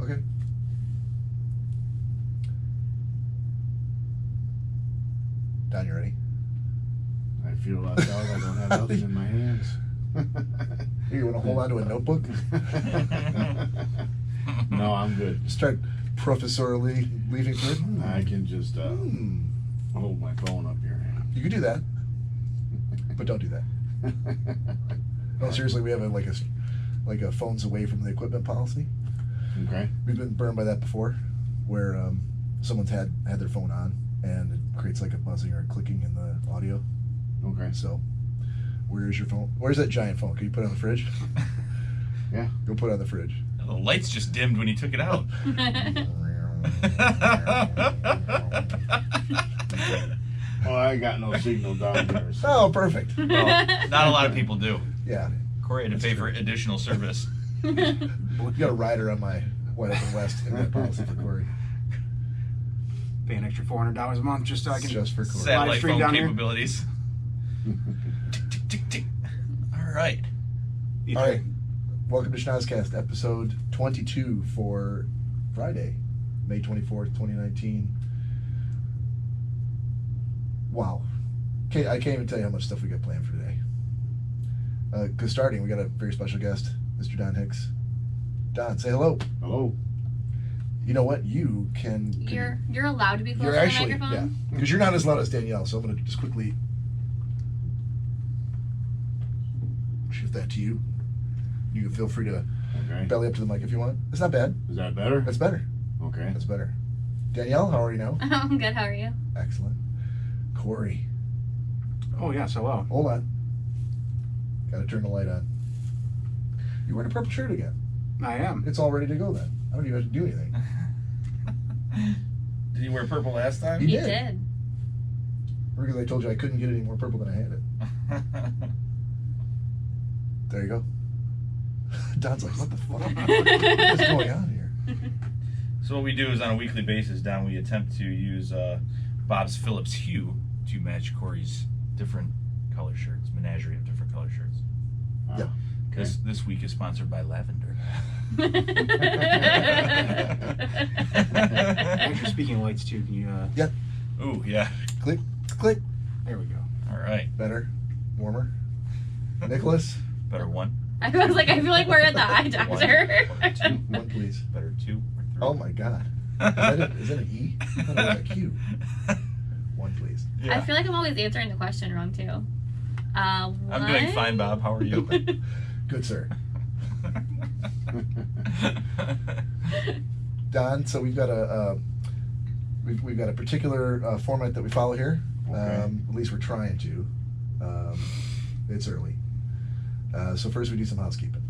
Okay. Don, you ready? I feel left out. I don't have nothing in my hands. Here, you want to hold on to a notebook? No, I'm good. Start professorially leaving through. I can just hold my phone up here. You can do that, but don't do that. No, seriously, we have a phones away from the equipment policy. Okay. We've been burned by that before, where someone's had their phone on and it creates like a buzzing or a clicking in the audio. Okay. So, where is your phone? Where's that giant phone? Can you put it on the fridge? Yeah. Go put it on the fridge. The lights just dimmed when you took it out. Well, I got no signal down here. So. Oh, perfect. Well, not a lot of people do. Yeah. Corey had to pay for additional service. You got a rider on my White Up and West in that policy for Cory. Pay an extra $400 a month just so I can Just for Cory. Satellite live stream phone down here. capabilities. Tick, tick, tick, tick. All right. Either. All right. Welcome to Schnozzcast, episode 22 for Friday, May 24th, 2019. Wow. I can't even tell you how much stuff we got planned for today. Because starting, we got a very special guest, Mr. Don Hicks. Don, say hello. Hello. You know what? You can... You're allowed to be close You're to actually, the microphone? yeah. Because you're not as loud as Danielle, so I'm going to just quickly shift that to you. You can feel free to Okay. belly up to the mic if you want. It's not bad. Is that better? That's better. Okay. That's better. Danielle, how are you now? I'm good, how are you? Excellent. Cory, Oh, yes, hello. hold on. Got to turn the light on. You're wearing a purple shirt again. I am. It's all ready to go then. I don't even have to do anything. Did you wear purple last time? You You did. did. Because I told you I couldn't get any more purple than I had it. There you go. Don's like, what the fuck? What is going on here? So what we do is on a weekly basis, Don, we attempt to use Bob's Phillips hue to match Corey's different color shirts, menagerie of different color shirts. Yeah. Because this week is sponsored by Lavender. Actually, speaking of lights, too, can you, Yeah. Ooh, yeah. Click, click. there we go. All right. Better, warmer. Nicholas, Better one. I was like, I feel like we're at the eye doctor. Two. one please. Better two or three. Oh my God. Is that an E? I thought it was a Q. One please. Yeah. I feel like I'm always answering the question wrong, too. I'm doing fine, Bob. How are you? Good, sir. Don, so we've got we've got a particular format that we follow here. Okay. At least we're trying to. It's early. So first we do some housekeeping.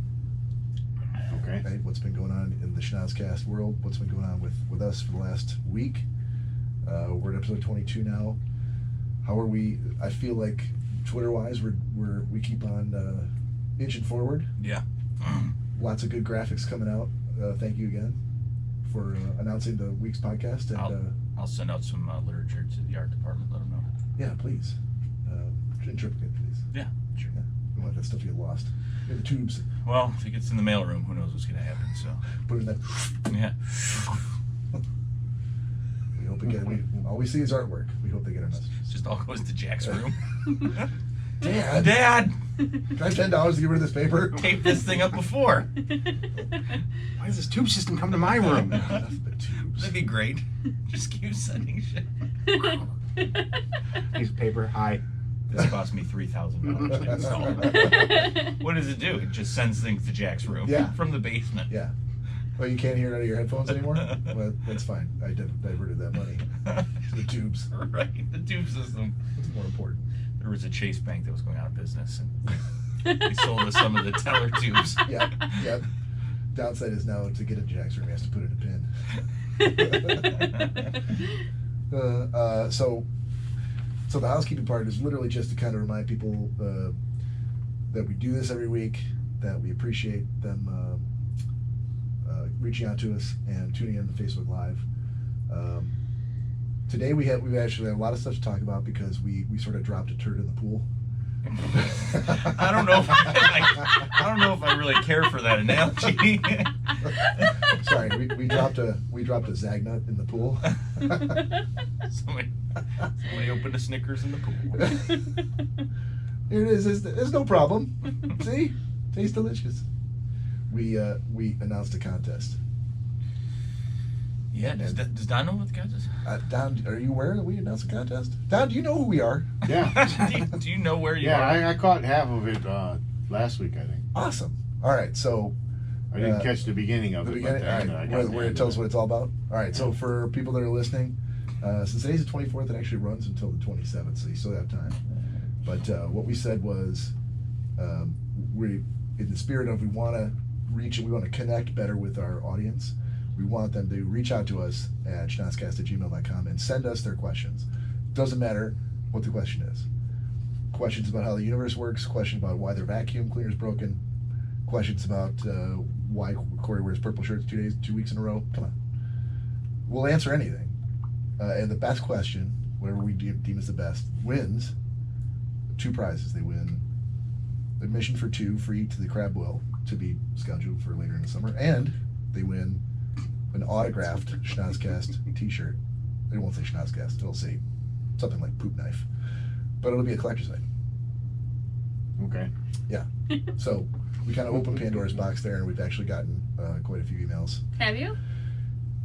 Okay. Right? What's been going on in the Schnozzcast world? What's been going on with us for the last week? We're at episode 22 now. How are we? I feel like Twitter-wise, we keep on inching forward. Yeah. Lots of good graphics coming out. Thank you again for announcing the week's podcast. And I'll send out some literature to the art department. Let them know. yeah, please. In triplicate, please. Yeah, sure. Yeah. We want that stuff to get lost in the tubes. Well, if it gets in the mailroom, who knows what's going to happen? So, Put it in that. yeah. We hope it get. All we see is artwork. We hope they get our message. Just all goes to Jack's room. Dad, Dad, can I have $10 to get rid of this paper? tape this thing up before. Why does this tube system come to my room? Nothing but tubes. That'd be great. Just keep sending shit. Piece of paper. Hi. This cost me $3,000 to install. What does it do? It just sends things to Jack's room. Yeah. From the basement. Yeah. Well, you can't hear it out of your headphones anymore? Well, that's fine. I diverted that money to the tubes. Right, the tube system. It's more important. There was a Chase Bank that was going out of business, and they sold us some of the teller tubes. Yeah, yeah. Downside is now to get a Jack's room, he has to put in a pin. So the housekeeping part is literally just to kind of remind people that we do this every week, that we appreciate them reaching out to us and tuning in to Facebook Live. Today we've actually had a lot of stuff to talk about because we sort of dropped a turd in the pool I don't know. I don't know if I really care for that analogy. Sorry, we dropped a zag nut in the pool. somebody opened a Snickers in the pool. Here it is. There's no problem. See, tastes delicious. We announced a contest. Yeah, does Don know what the contest is? Don, are you aware that we announced a contest? Don, do you know who we are? Yeah. do you know where you Yeah, are? I caught half of it last week, I think. Awesome. All right, so I didn't catch the beginning of the it. beginning, But all then right, I got where it tells what it's all about. All right, so for people that are listening, since today's the 24th, it actually runs until the 27th, so you still have time. But what we said was, we, in the spirit of we want to connect better with our audience. We want them to reach out to us at schnozzcast@gmail.com and send us their questions. Doesn't matter what the question is. Questions about how the universe works, questions about why their vacuum cleaner is broken, questions about why Cory wears purple shirts 2 weeks in a row. Come on. We'll answer anything. And the best question, whatever we deem as the best, wins 2 prizes. They win admission for 2 free to the Crab Boil to be scheduled for later in the summer, and they win an autographed Schnozzcast t-shirt. It won't say Schnozzcast, it'll say something like Poop Knife, but it'll be a collector's item. Okay. Yeah. So we kind of opened Pandora's box there, and we've actually gotten quite a few emails. Have you?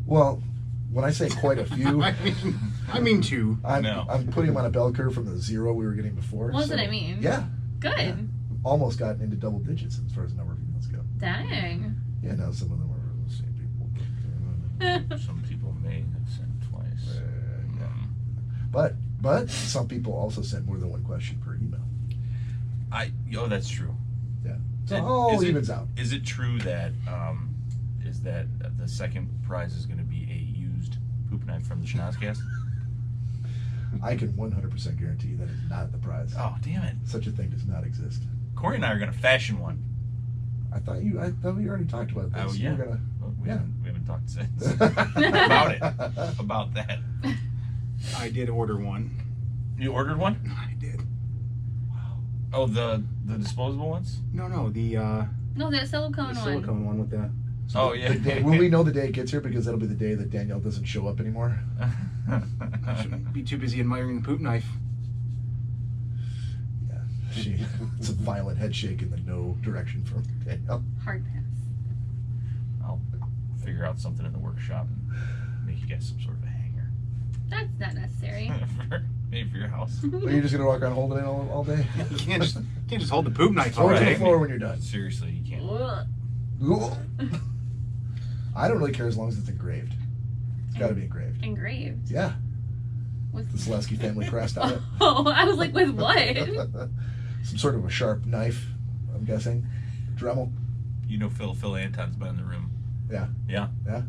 Well, when I say quite a few, I mean 2. I'm putting them on a bell curve from the 0 we were getting before. Well, that's so, what I mean. Yeah. Good. Yeah. Almost gotten into double digits as far as the number of emails go. Dang. Yeah, now some of them are the same people. Some people may have sent twice. But some people also sent more than one question per email. That's true. Yeah. So it all evens out. Is it true that the second prize is going to be a used poop knife from the Schnozzcast? I can 100% guarantee that is not the prize. Oh, damn it. Such a thing does not exist. Cory and I are going to fashion one. I thought we already talked about this. Oh, yeah. You were gonna, Well, we haven't talked since. About it. About that. I did order one. You ordered one? I did. Oh, the disposable ones? No, the No, that silicone one. silicone one with the. Oh, yeah. Will we know the day it gets here? Because that'll be the day that Danielle doesn't show up anymore. I shouldn't be too busy admiring the poop knife. Yeah. It's a violent head shake in the no direction from Danielle. Hard pass. I'll figure out something in the workshop and make you guys some sort of a hanger. That's not necessary. Maybe for your house. Are you just gonna walk around holding it all day? You can't just hold the poop knife Throw it to the Right. floor when you're done. Seriously, you can't. Ugh. I don't really care as long as it's engraved. It's got to be engraved. Engraved. Yeah, With the Selesky family crest on it. Oh, I was like, with what? Some sort of a sharp knife, I'm guessing. Dremel. You know Phil Anton's been in the room. Yeah. Yeah. Yeah.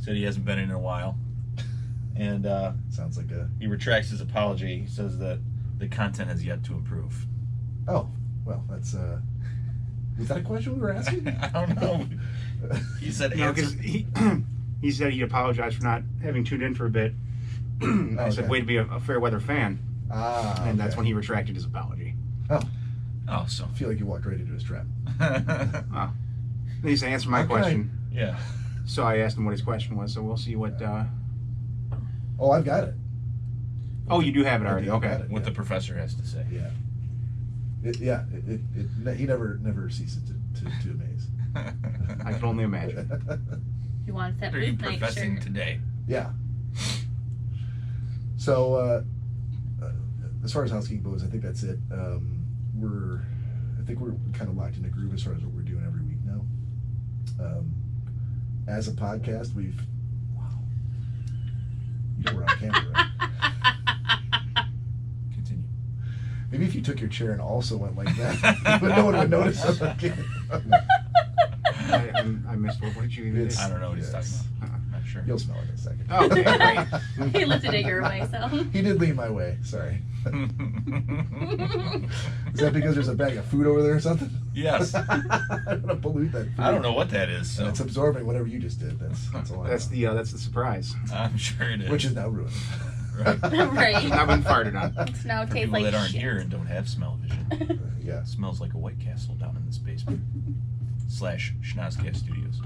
Said he hasn't been in a while. And Sounds like a. he retracts his apology. He says that the content has yet to improve. Oh, well, that's. Was that a question we were asking? I don't know. He said No, answer. because he said he apologized for not having tuned in for a bit. I said, Okay. way to be a fair weather fan. okay. And that's when he retracted his apology. Oh, Oh, so. I feel like you walked right into his trap. At least to answer my Okay. question. Yeah. So I asked him what his question was, so we'll see what. Oh, I've got it. Oh, you do have it already. I Okay. got it, What yeah. the professor has to say. Yeah. He never ceases to amaze. I can only imagine. He wants that What are you poop knife professing shirt. today? Yeah. So, as far as housekeeping goes, I think that's it. I think we're kind of locked in a groove as far as what we're doing every week now. As a podcast, we've. Wow. You know we're on camera, right? Continue. Maybe if you took your chair and also went like that, but no one would notice. I missed what did you It's- I don't know what he's Yes. talking about. I'm not sure. You'll smell it in a second. Oh, okay, great. He lifted it your way, so. He did lean my way. Sorry. Is that because there's a bag of food over there or something? Yes. I don't want to pollute that food. I don't know what that is. So. And it's absorbing whatever you just did. That's all I That's know. the surprise. I'm sure it is. Which is now ruined. Right. Right. I've been farted on. It's now For tastes people like that aren't shit. here and don't have smell vision, Yeah. it smells like a White Castle down in this basement. / Schnozzcast Studios.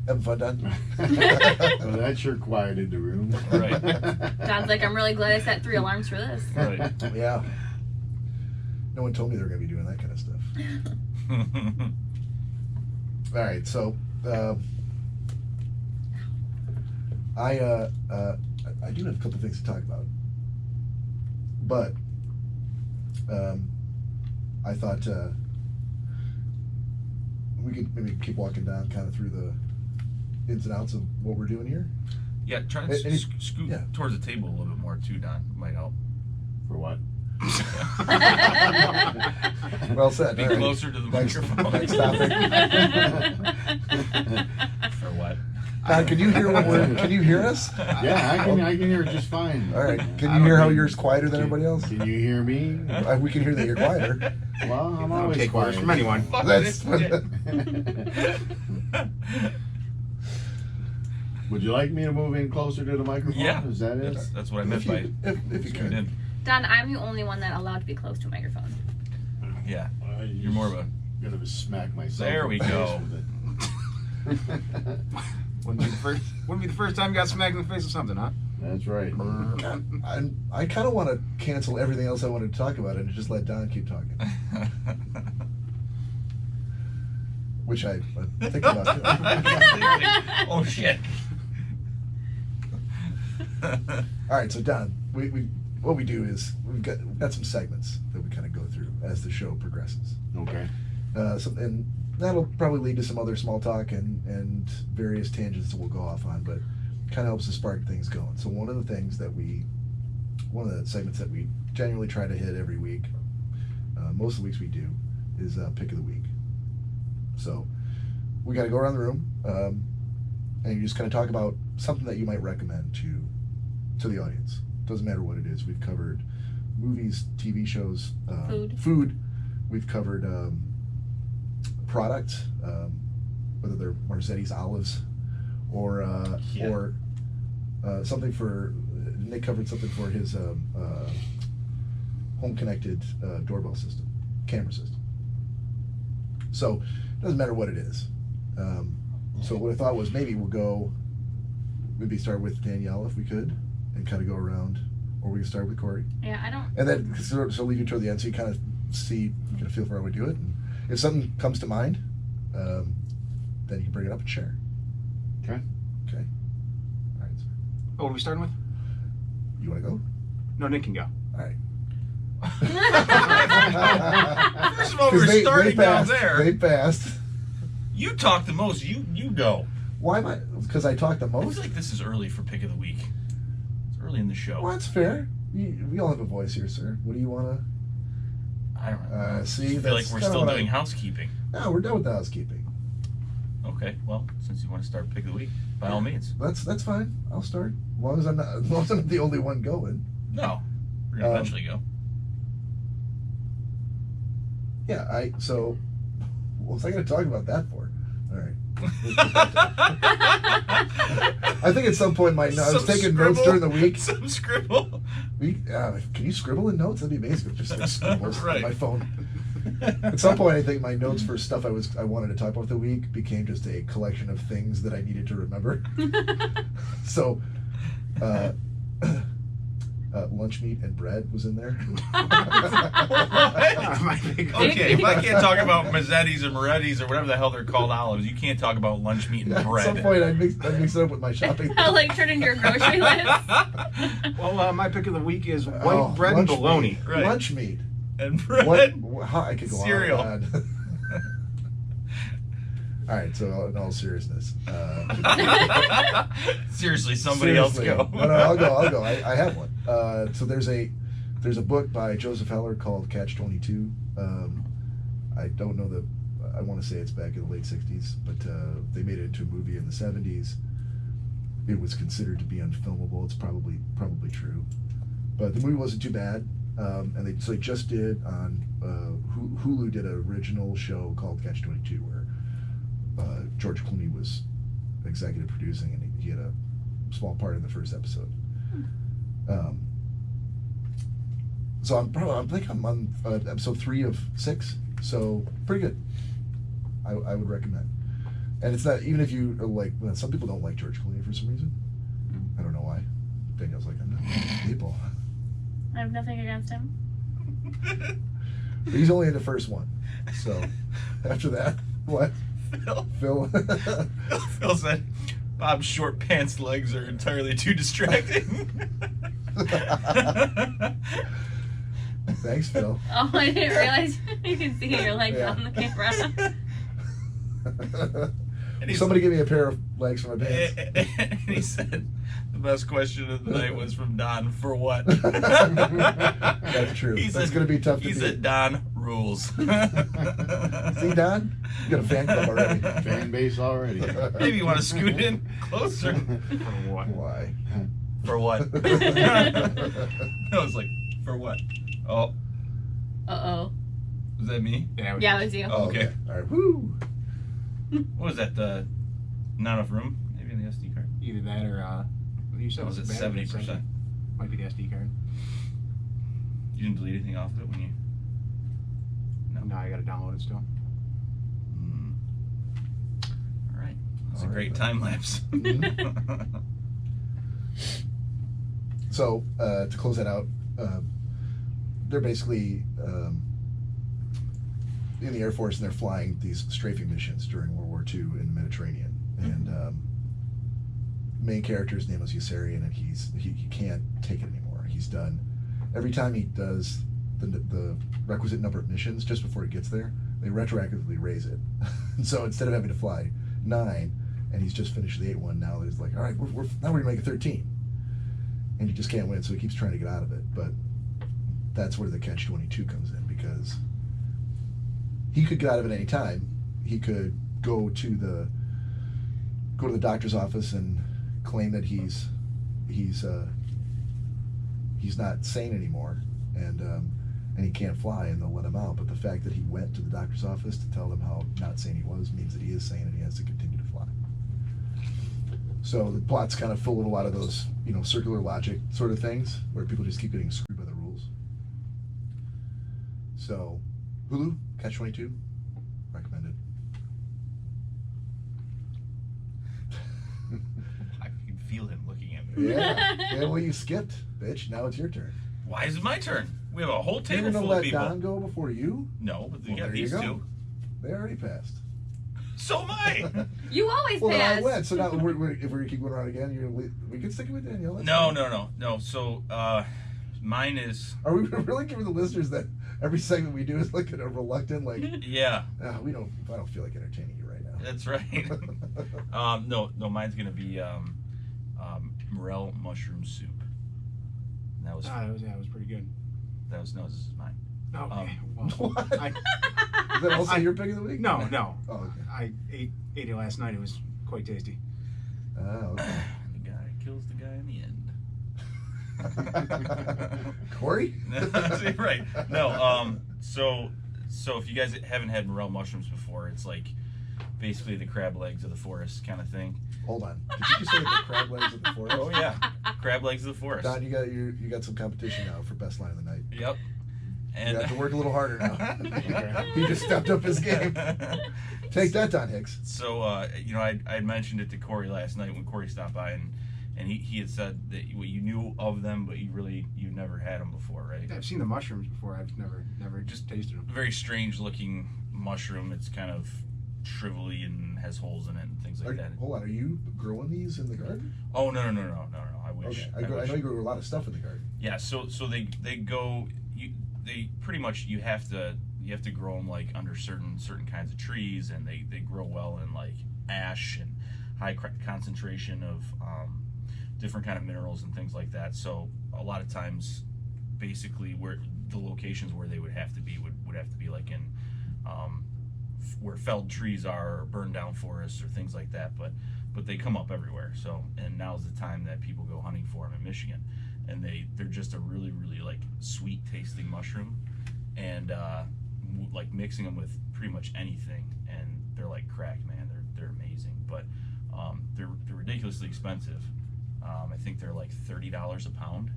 Having fun, Don? Well, that sure quieted the room. Right. Don's like, I'm really glad I set 3 alarms for this. Right. Yeah. No one told me they were going to be doing that kind of stuff. All right, so I do have a couple things to talk about, but I thought we could maybe keep walking down kind of through the ins and outs of what we're doing here. Yeah, try and Any- scoot yeah. towards the table a little bit more too, Don. Might help. For what? Well said. Be All right. closer to the Next- microphone. next topic. For what? Don, can you hear what we're? Can you hear us? Yeah, I can hear it just fine. All right. I Can you don't hear how need- yours quieter than everybody else? Can you hear me? We can hear that you're quieter. Well, I'm I'll always take quiet. orders from anyone. Fuck That's. this shit. Would you like me to move in closer to the microphone? Yeah. Is that it? That's what I meant If by you, if you scoot can. in. Don, I'm the only one that allowed to be close to a microphone. Yeah. You're more of a. Gonna smack myself. There in we the face go. with it. Wouldn't be the first time you got smacked in the face with something, huh? That's right. I kind of want to cancel everything else I wanted to talk about and just let Don keep talking, which I think about doing. Oh shit. All right, so Don, we what we do is we've got some segments that we kind of go through as the show progresses. Okay. And that'll probably lead to some other small talk and various tangents that we'll go off on, but kind of helps to spark things going. So one of the segments that we generally try to hit every week, most of the weeks we do, is pick of the week. So we got to go around the room, and you just kind of talk about something that you might recommend to the audience. Doesn't matter what it is. We've covered movies, TV shows, food. We've covered product, whether they're Marzetti's olives or something for Nick covered something for his home connected doorbell system, camera system. So it doesn't matter what it is. So what I thought was maybe maybe start with Danielle if we could, and kind of go around, or we can start with Cory. Yeah, I don't. And then so leave you toward the end so you kind of get a feel for how we do it. And if something comes to mind, then you can bring it up and share. Okay. Okay. All right. Oh, what are we starting with? You want to go? No, Nick can go. All right. First of all, 'Cause we're they starting down passed. there. They passed. You talk the most. You go. Why am I? Because I talk the I most? feel like this is early for pick of the week. It's early in the show. Well, that's fair. We all have a voice here, sir. What do you want to? I don't know. See, I feel that's like we're kinda still what doing housekeeping. No, we're done with the housekeeping. Okay, well, since you want to start pick of the week, by all means. That's fine. I'll start. As long as I'm not the only one going. No, we're gonna eventually go. Yeah. So, what was I going to talk about that for? All right. I think at some point I was Some taking scribble. notes during the week. Some scribble. Can you scribble in notes? That'd be amazing. Just like scribbles Right. on my phone. At some point, I think my notes for stuff I wanted to talk about the week became just a collection of things that I needed to remember. So, lunch meat and bread was in there. Okay, if I can't talk about Mazzetti's or Moretti's or whatever the hell they're called olives, you can't talk about lunch meat and At bread. some point, I mix it up with my shopping. I'll like turn into your grocery list. Well, my pick of the week is white Oh, bread and lunch bologna. meat. Right. Lunch meat. And bread. How I could go Cereal. on. And on. All right, so in all seriousness, Seriously, somebody else go. No, I'll go. I have one. So there's a book by Joseph Heller called Catch-22. I don't know I want to say it's back in the late '60s, but they made it into a movie in the '70s. It was considered to be unfilmable. It's probably true, but the movie wasn't too bad. And they just did on Hulu did an original show called Catch-22 where George Clooney was executive producing, and he had a small part in the first episode. So I think I'm on episode 3 of 6, so pretty good. I would recommend. And it's not, even if you are like, well, some people don't like George Clooney for some reason. I don't know why. Danielle's like, I'm not one of those people. I have nothing against him. But he's only in the first one. So after that, what? Phil. Phil said, Bob's short pants legs are entirely too distracting. Thanks, Phil. Oh, I didn't realize you could see your legs Yeah. on the camera. And he's Somebody give me a pair of legs for my pants. And he said, the best question of the night was from Don, for what? That's true. He That's said- going to be tough to He beat. said, Don rules. See, Don? You got a fan club already. Fan base already. Maybe you want to scoot in closer. For what? Why? For what? I was like, for what? Oh, Uh-oh. was that me? Yeah, Yeah, it was you. Oh, okay. All right. Woo. What was that? Not enough room? Maybe in the SD card? Either that or you said Or was it battery, 70%? Might be the SD card. You didn't delete anything off of it when you... No, I gotta download it still. Mm. All right. That's a All right, great then. time lapse. Mhm. So to close that out, they're basically in the Air Force, and they're flying these strafing missions during World War II in the Mediterranean. And main character's name was Yossarian, and he can't take it anymore. He's done. Every time he does the requisite number of missions, just before he gets there, they retroactively raise it. And so instead of having to fly 9, and he's just finished the 8th one, now there's like, all right, now we're gonna make it 13. And he just can't win, so he keeps trying to get out of it. But that's where the catch-22 comes in, because he could get out of it any time. He could go to the doctor's office and claim that he's not sane anymore, and he can't fly, and they'll let him out. But the fact that he went to the doctor's office to tell them how not sane he was means that he is sane, and he has to continue to fly. So the plot's kind of full of a lot of those, circular logic sort of things, where people just keep getting screwed by the rules. So, Hulu, Catch-22, recommended. I can feel him looking at me. Yeah, well, you skipped, bitch. Now it's your turn. Why is it my turn? We have a whole You're table gonna full of let people. Don go before you? No, but we Well, got there you these go. 2. They already passed. So am I. You always Well, then I pass. went. So now if we're gonna keep going around again, we can stick it with Danielle. That's No, fine. no. So, mine is, Are we really giving the listeners that every segment we do is like a reluctant, like, yeah, I don't feel like entertaining you right now. that's right. No, mine's gonna be morel mushroom soup. That was That was pretty good. this is mine. Okay. What? I, Is that also your pick of the week? no. Oh, okay. I ate it last night. It was quite tasty. Oh, okay. The guy kills the guy in the end. Cory? Right. No. So if you guys haven't had morel mushrooms before, it's like basically the crab legs of the forest kind of thing. Hold on. Did you just say the crab legs of the forest? Oh yeah, crab legs of the forest. Don, you got some competition now for best line of the night. Yep. And You have to work a little harder now. He just stepped up his game. Take that, Don Hicks. So I had mentioned it to Cory last night when Cory stopped by, and he had said that you knew of them, but you've never had them before, right? I've seen the mushrooms before. I've never just tasted them. Very strange looking mushroom. It's kind of shrivelly and has holes in it and things like that. Hold on, are you growing these in the garden? Oh no! I wish. Okay, I know you grow a lot of stuff in the garden. Yeah, so they go. They pretty much you have to grow them like under certain kinds of trees, and they grow well in like ash and high concentration of different kind of minerals and things like that. So a lot of times, basically, where the locations where they would have to be would have to be like in where felled trees are, or burned down forests, or things like that. But they come up everywhere. So, and now's the time that people go hunting for them in Michigan, and they're just a really like sweet tasting mushroom, and like mixing them with pretty much anything, and they're like crack, man. They're amazing. But They're ridiculously expensive. I think they're like $30 a pound.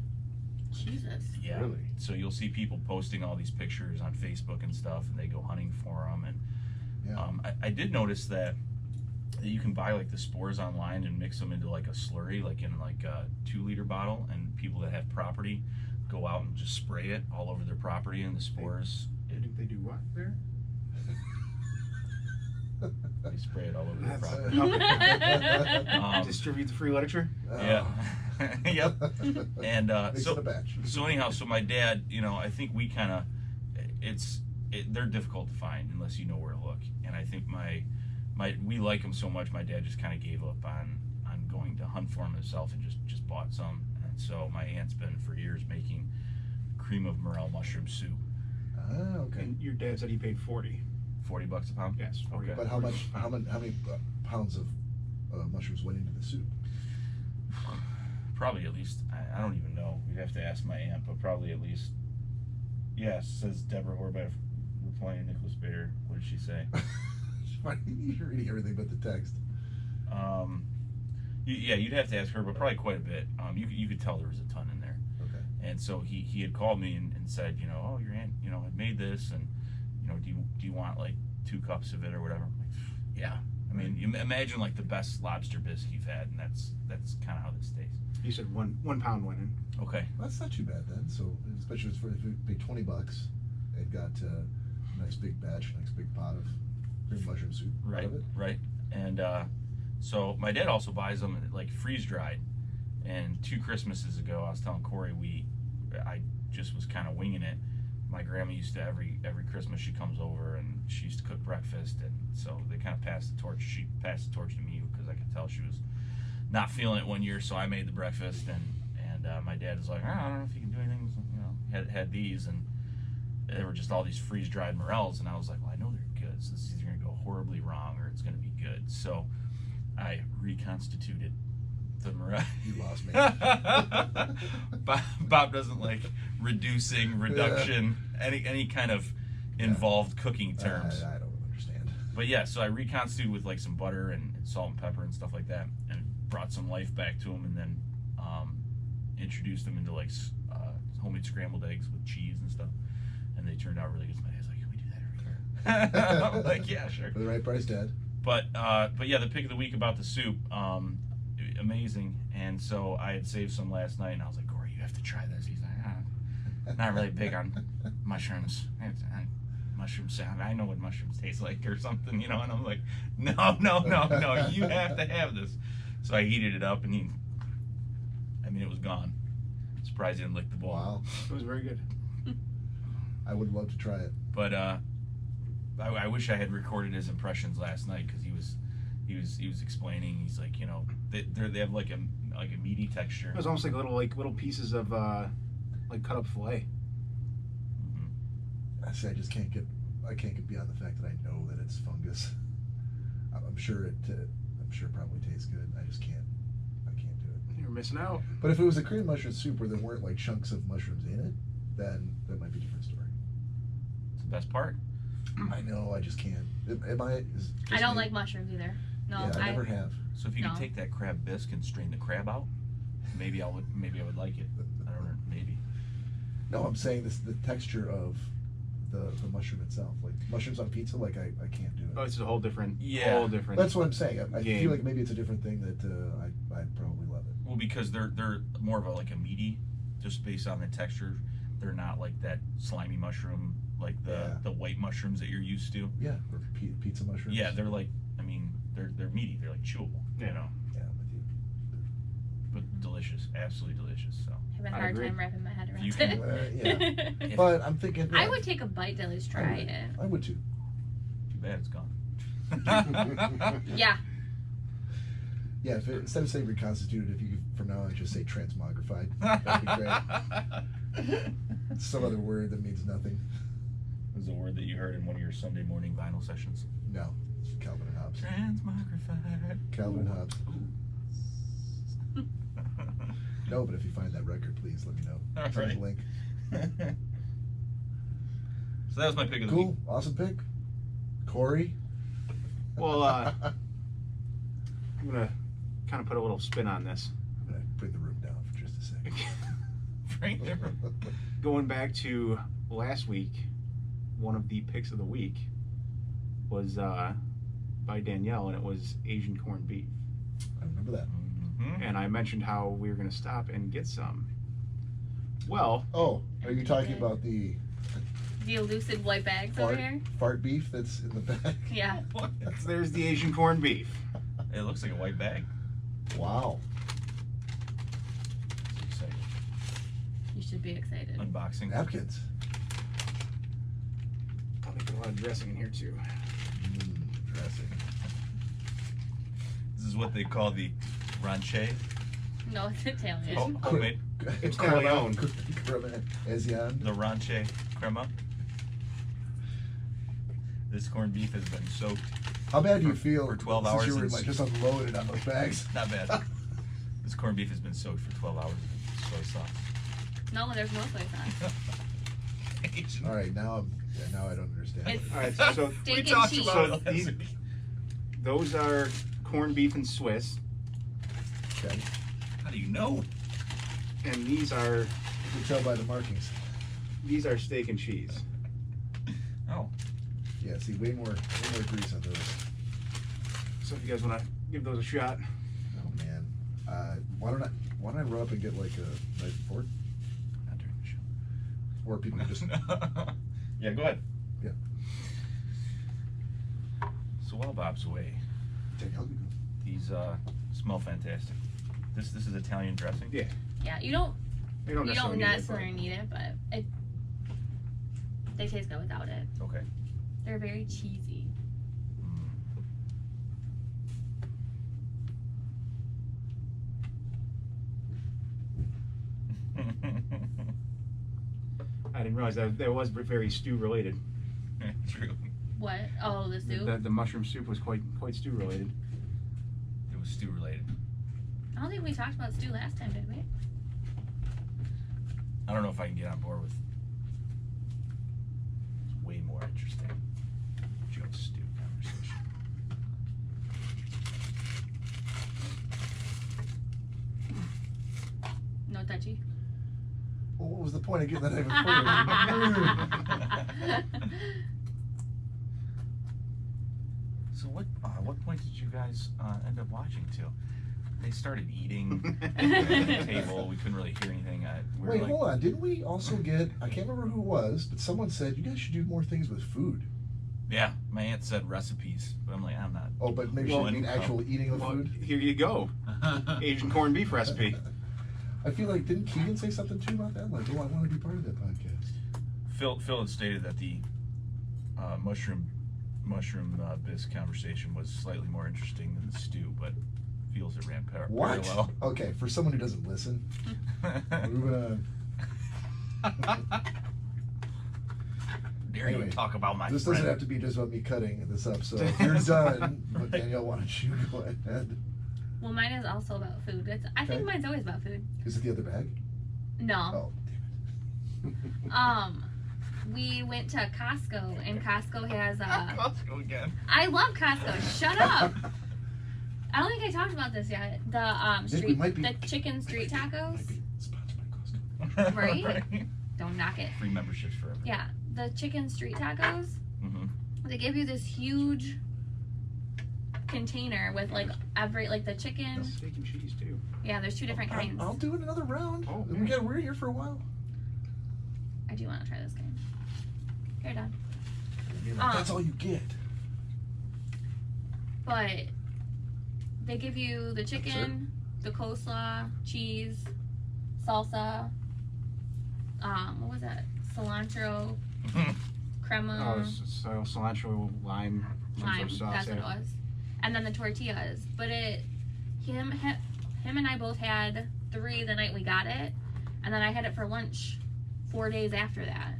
Jesus. Yeah. Really? So you'll see people posting all these pictures on Facebook and stuff, and they go hunting for them. And Yeah. I did notice that you can buy like the spores online and mix them into like a slurry, like in like a 2-liter bottle. And people that have property go out and just spray it all over their property, and the spores. They do what there? They spray it all over their That's property. Distribute the free literature. Yeah. Yep. And Mix in a batch. so anyhow, so my dad, I think we kind of, they're difficult to find unless you know where to look. And I think we like them so much, my dad just kind of gave up on going to hunt for them himself and just bought some. And so my aunt's been for years making cream of morel mushroom soup. Ah, okay. And your dad said he paid 40. $40 a pound? Yes. 40. Okay. But how many pounds of mushrooms went into the soup? Probably at least, I don't even know. We'd have to ask my aunt, but probably at least, yes, says Deborah Horvath replying to Nicholas Bader. What did she say? You're reading everything but the text. Yeah, you'd have to ask her, but probably quite a bit. You could tell there was a ton in there. Okay. And so he had called me and said, oh, your aunt, had made this, and do you want like 2 cups of it or whatever? I'm like, yeah. I mean, you imagine like the best lobster bisque you've had, and that's kind of how this tastes. You said one pound went in. Okay. That's not too bad then. So especially if you pay $20 and got a nice big batch, nice big pot of green mushroom soup out of it. Right. And so my dad also buys them like freeze dried. And 2 Christmases ago, I was telling Cory I just was kind of winging it. My grandma used to every Christmas she comes over and she used to cook breakfast, and so they kind of passed the torch. She passed the torch to me because I could tell she was not feeling it one year, so I made the breakfast, and my dad was like, I don't know if you can do anything. So, had these, and there were just all these freeze dried morels, and I was like, well, I know they're good, so this is either gonna go horribly wrong or it's gonna be good. So I reconstituted the morel. You lost me. Bob doesn't like reduction, any kind of involved cooking terms. I don't understand. But yeah, so I reconstituted with like some butter and salt and pepper and stuff like that, and brought some life back to them, and then introduced them into like homemade scrambled eggs with cheese and stuff, and they turned out really good. So my dad's like, can we do that every year? I'm like, yeah, sure. For the right price, Dad. But yeah, the pick of the week about the soup, amazing. And so I had saved some last night, and I was like, Cory, you have to try this. He's like, not really big on mushrooms. Mushrooms sound, I know what mushrooms taste like or something, and I'm like, no, you have to have this. So I heated it up, and it was gone. Surprised he didn't lick the bowl. Wow. It was very good. I would love to try it. But I wish I had recorded his impressions last night, because he was explaining. He's like, they have like a meaty texture. It was almost like little pieces of like cut up filet. I say I just can't get beyond the fact that I know that it's fungus. I'm sure it probably tastes good. I just can't do it. You're missing out. But if it was a cream mushroom soup where there weren't like chunks of mushrooms in it, then that might be a different story. It's the best part. I know, I just can't. I don't like mushrooms either. No, Yeah, I never have. So if you could take that crab bisque and strain the crab out, maybe I would like it. I don't know, maybe. No, I'm saying the texture of the mushroom itself, like mushrooms on pizza, like I can't do it. Oh, it's a whole different. Yeah. Whole different. That's what I'm saying. I game. feel like maybe it's a different thing that I'd probably love it. Well, because they're more of a meaty, just based on the texture. They're not like that slimy mushroom, like the white mushrooms that you're used to. Yeah, or pizza mushrooms. Yeah, they're like, they're meaty. They're like chewable. Yeah. Yeah, I'm with you. But delicious, absolutely delicious. So I have a I hard agree. time wrapping my head around You it. Yeah. But I'm thinking. I would take a bite to at least try it. I would too. too bad it's gone. Yeah. Yeah, instead of saying reconstituted, if you could from now on just say transmogrified, that'd be great. Some other word that means nothing. Was a word that you heard in one of your Sunday morning vinyl sessions. No, Calvin and Hobbes. Transmogrified. Calvin and Hobbes. No, but if you find that record, please let me know. All Send me right. the link. So that was my pick of the week. Cool, awesome pick. Cory. Well, I'm gonna kind of put a little spin on this. I'm gonna bring the room down for just a second. Right there. Going back to last week, one of the picks of the week was by Danielle, and it was Asian corned beef. I remember that. Mm-hmm. And I mentioned how we were going to stop and get some. Well, Oh, are you talking about the The elusive white bags over here. fart beef that's in the back? Yeah. What? there's the Asian corned beef. It looks like a white bag. Wow. So excited. You should be excited. Unboxing. Napkins. Probably put a lot of dressing in here too. Dressing. This is what they call the ranche. No, it's Italian. Oh, homemade. It's Corleone. Asian. The ranche crema. This corned beef has been soaked. How bad do you feel for 12 since hours you were in- like just unloaded on those bags? Not bad. This corned beef has been soaked for 12 hours in soy sauce. No, there's no soy sauce. Asian. All right, now I don't understand. It's All right, so steak We and talked cheese. about So it last these- week. those are corned beef and Swiss, Okay. How do you know? and these are You can tell by the markings. steak and cheese. Oh. Yeah, see, way more grease on those. So if you guys want to give those a shot, Oh man. Why don't I run up and get like a knife and fork? Not during the show. Or people can just Yeah, go ahead. Yeah. So while Bob's away, Danielle, you go. these smell fantastic. This is Italian dressing. yeah, Yeah, you don't they don't necessarily need it, but they taste good without it. Okay. They're very cheesy. I didn't realize that was very stew related. True. What? Oh, the soup? The mushroom soup was quite stew related. It was stew related. I don't think we talked about stew last time, did we? I don't know if I can get on board with. It's way more interesting. Joe's stew conversation. No touchy. Well, what was the point of getting that knife and fork? So what point did you guys end up watching to? They started eating at the table. We couldn't really hear anything. We were Wait, like, hold on. Didn't we also get? I can't remember who it was, but someone said you guys should do more things with food. Yeah, my aunt said recipes, but I'm like, I'm not. Oh, but maybe Well, she didn't mean actual eating of Well, food. here you go, Asian corned beef recipe. I feel like didn't Keegan say something too about that? Like, oh, I want to be part of that podcast. Phil had stated that the mushroom bisque conversation was slightly more interesting than the stew, but feels it ran What? parallel. Okay, for someone who doesn't listen, moving on. Dare Anyway, you talk about my This friend. doesn't have to be just about me cutting this up. So if you're done, but Danielle, why don't you go ahead? Well, mine is also about food. I think Okay. mine's always about food. Is it the other bag? No. Oh, damn it. We went to Costco, and Costco has Let's go again. I love Costco. Shut up. I don't think I talked about this yet. The Nick, we might be- the chicken street tacos. Might be sponsored by Costco. Right? Don't knock it. Free memberships forever. Yeah, the chicken street tacos. Mm-hmm. They give you this huge container with like the chicken. Steak and cheese too. Yeah, there's two different kinds. I'll do it another round. Oh, We're here for a while. I do want to try this game. You're done. You're like, that's all you get. But they give you the chicken, the coleslaw, cheese, salsa. What was that? Cilantro, crema, So cilantro, lime, some lime. sort of sauce. That's what it was. And then the tortillas. But him and I both had 3 the night we got it, and then I had it for lunch 4 days after that.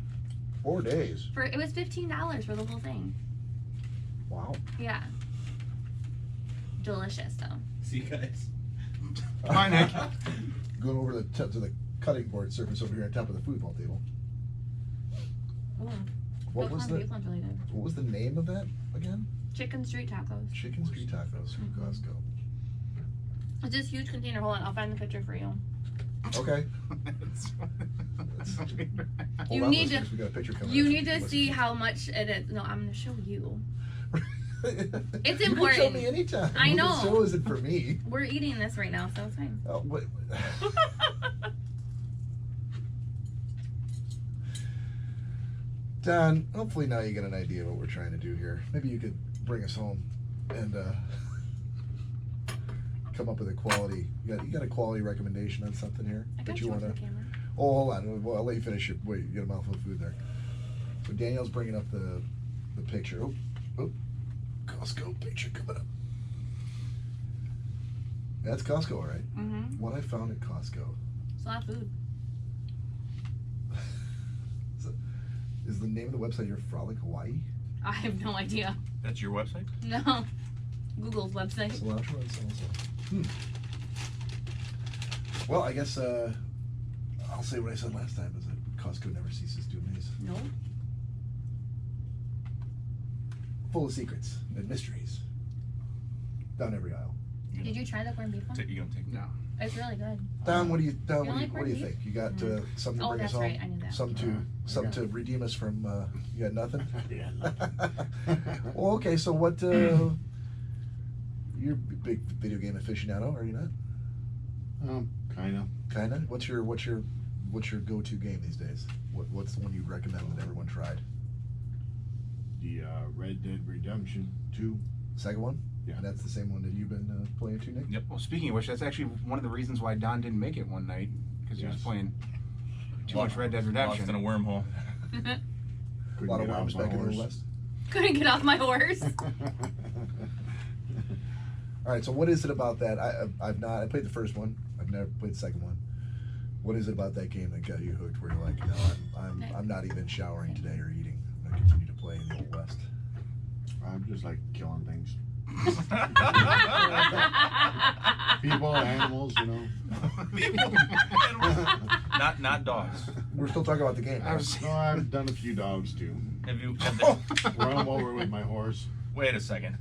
4 days. It was $15 for the whole thing. Wow. Yeah. Delicious though. See you guys. Bye, Nick. Going over to the cutting board surface over here on top of the football table. Ooh. What Those was corned the beef ones really good. What was the name of that again? Chicken street tacos. Chicken street tacos from Costco. It's this huge container. Hold on, I'll find the picture for you. Okay. You Hold on, need to- listeners, we got a picture coming You up. need to Listen. see how much it is. No, I'm gonna show you. It's You important. can show me anytime. I know. The show isn't for me. We're eating this right now, so it's fine. Oh, what? Don, hopefully now you get an idea of what we're trying to do here. Maybe you could bring us home and come up with a quality. You got a quality recommendation on something here I that got you you want on to? the camera. Oh, hold on. Well, I'll let you finish it. Wait, you got a mouthful of food there. So Danielle's bringing up the picture. Oh, Costco picture coming up. That's Costco, all right. Mm-hmm. What I found at Costco. It's a lot of food. Is the name of the website here Frolic Hawaii? I have no idea. That's your website? No. Google's website. Cilantro and salsa. Well, I guess I'll say what I said last time, is that Costco never ceases to amaze. No. Full of secrets and mysteries. Down every aisle. Did you try the corned beef one? You gonna take No. It's really good. Don, what do you You like what do you corned beef? think? You got something to Oh, bring us that's home? right. I knew that. Something to redeem us from you got nothing? Yeah. Well, okay, so what you're a big video game aficionado, are you not? Kind of. Kinda? What's your go-to game these days? What's the one you'd recommend that everyone tried? The Red Dead Redemption 2. Second one? Yeah. And that's the same one that you've been playing too, Nick? Yep. Well, speaking of which, that's actually one of the reasons why Don didn't make it one night, because he was Yes. playing too much Red Dead Redemption. Lost in a wormhole. A lot of get off worms my back in the horse. West. Couldn't get off my horse. All right, so what is it about that? I played the first one. I've never played the second one. What is it about that game that got you hooked? Where you're like, no, I'm not even showering today or eating. I'm gonna continue to play in the Old West. I'm just like killing things. People, animals, you know. Not dogs. We're still talking about the game. I right? was- No, I've done a few dogs too. Have you? Run them over with my horse. Wait a second.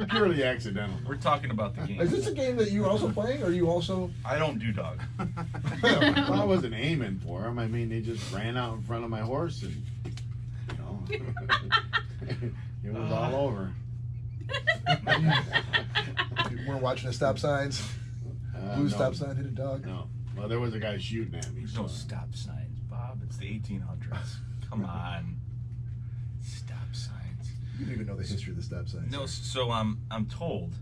Purely accidental. We're talking about the game. Is this a game that you're also playing, or are you also? I don't do dog. Well, I wasn't aiming for them. I mean, they just ran out in front of my horse, and you know, it was all over. You weren't watching the stop signs. Blue No. stop sign hit a dog. No. Well, there was a guy shooting at me. There's no stop signs, Bob. It's the 1800s. Come on. Stop signs. You don't even know the history of the stop signs. No, so I'm told